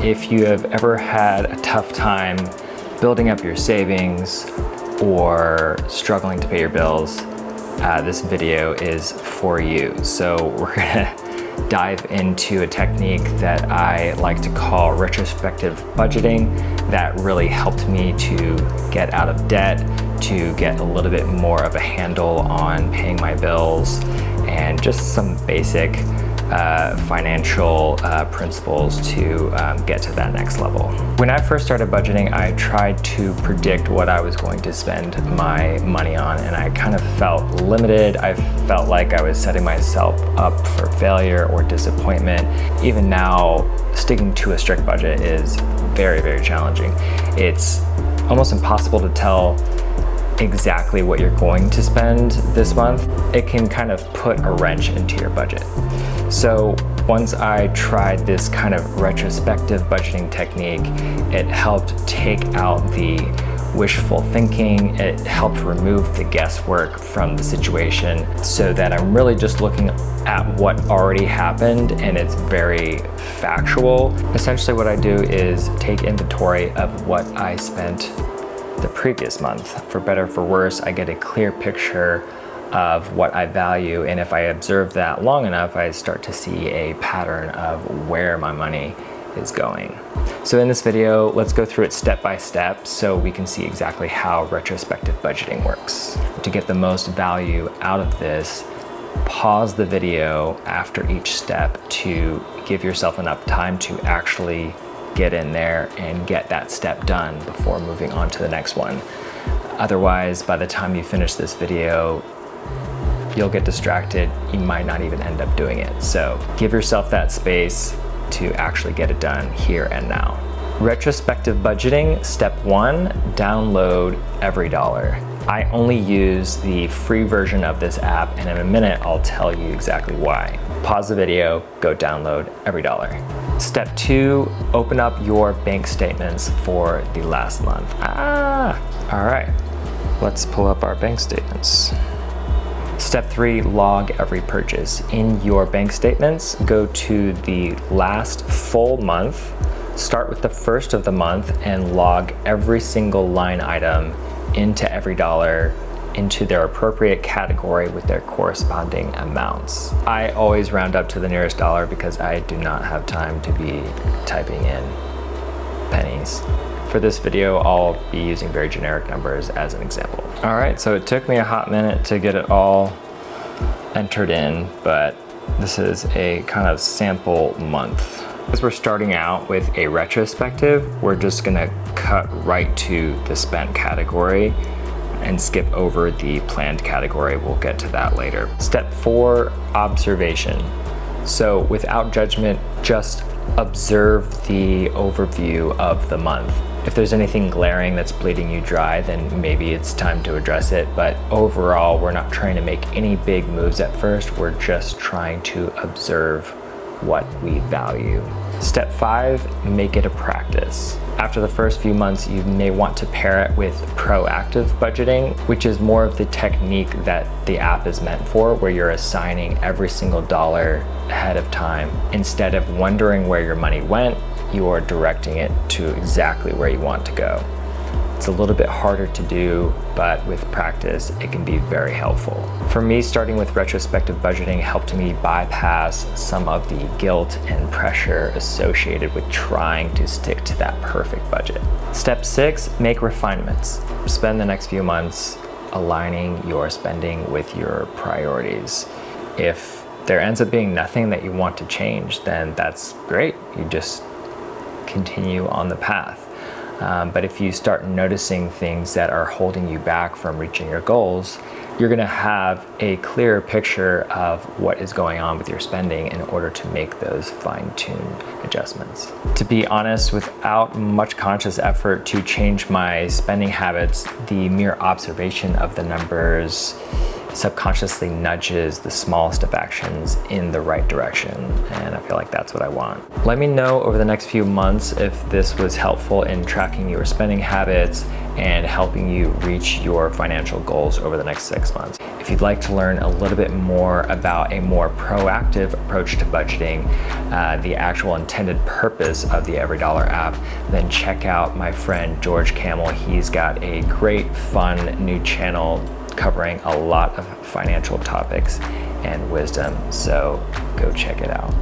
If you have ever had a tough time building up your savings or struggling to pay your bills, this video is for you. So we're gonna dive into a technique that I like to call retrospective budgeting that really helped me to get out of debt, to get a little bit more of a handle on paying my bills, and just some basic financial principles to get to that next level. When I first started budgeting, I tried to predict what I was going to spend my money on, and I kind of felt limited. I felt like I was setting myself up for failure or disappointment. Even now, sticking to a strict budget is very, very challenging. It's almost impossible to tell exactly what you're going to spend this month. It can kind of put a wrench into your budget. So once I tried this kind of retrospective budgeting technique, it helped take out the wishful thinking. It helped remove the guesswork from the situation so that I'm really just looking at what already happened, and it's very factual. Essentially what I do is take inventory of what I spent the previous month. For better or for worse, I get a clear picture of what I value, and if I observe that long enough, I start to see a pattern of where my money is going. So in this video, let's go through it step by step so we can see exactly how retrospective budgeting works. To get the most value out of this, pause the video after each step to give yourself enough time to actually get in there and get that step done before moving on to the next one. Otherwise, by the time you finish this video, you'll get distracted. You might not even end up doing it. So give yourself that space to actually get it done here and now. Retrospective budgeting, step 1, download EveryDollar. I only use the free version of this app, and in a minute, I'll tell you exactly why. Pause the video, go download EveryDollar. Step 2, open up your bank statements for the last month. All right, let's pull up our bank statements. Step 3, log every purchase. In your bank statements, go to the last full month, start with the first of the month, and log every single line item into EveryDollar into their appropriate category with their corresponding amounts. I always round up to the nearest dollar because I do not have time to be typing in pennies. For this video, I'll be using very generic numbers as an example. All right, so it took me a hot minute to get it all entered in, but this is a kind of sample month. As we're starting out with a retrospective, we're just gonna cut right to the spent category and skip over the planned category. We'll get to that later. Step 4, observation. So without judgment, just observe the overview of the month. If there's anything glaring that's bleeding you dry, then maybe it's time to address it. But overall, we're not trying to make any big moves at first. We're just trying to observe what we value. Step 5, make it a practice. After the first few months, you may want to pair it with proactive budgeting, which is more of the technique that the app is meant for, where you're assigning every single dollar ahead of time. Instead of wondering where your money went, you are directing it to exactly where you want to go. It's a little bit harder to do, but with practice, it can be very helpful. For me, starting with retrospective budgeting helped me bypass some of the guilt and pressure associated with trying to stick to that perfect budget. Step 6, make refinements. Spend the next few months aligning your spending with your priorities. If there ends up being nothing that you want to change, then that's great. You just continue on the path. But if you start noticing things that are holding you back from reaching your goals, you're gonna have a clearer picture of what is going on with your spending in order to make those fine-tuned adjustments. To be honest, without much conscious effort to change my spending habits, the mere observation of the numbers subconsciously nudges the smallest of actions in the right direction. And I feel like that's what I want. Let me know over the next few months if this was helpful in tracking your spending habits and helping you reach your financial goals over the next 6 months. If you'd like to learn a little bit more about a more proactive approach to budgeting, the actual intended purpose of the Every Dollar app, then check out my friend George Camel. He's got a great, fun new channel covering a lot of financial topics and wisdom, so go check it out.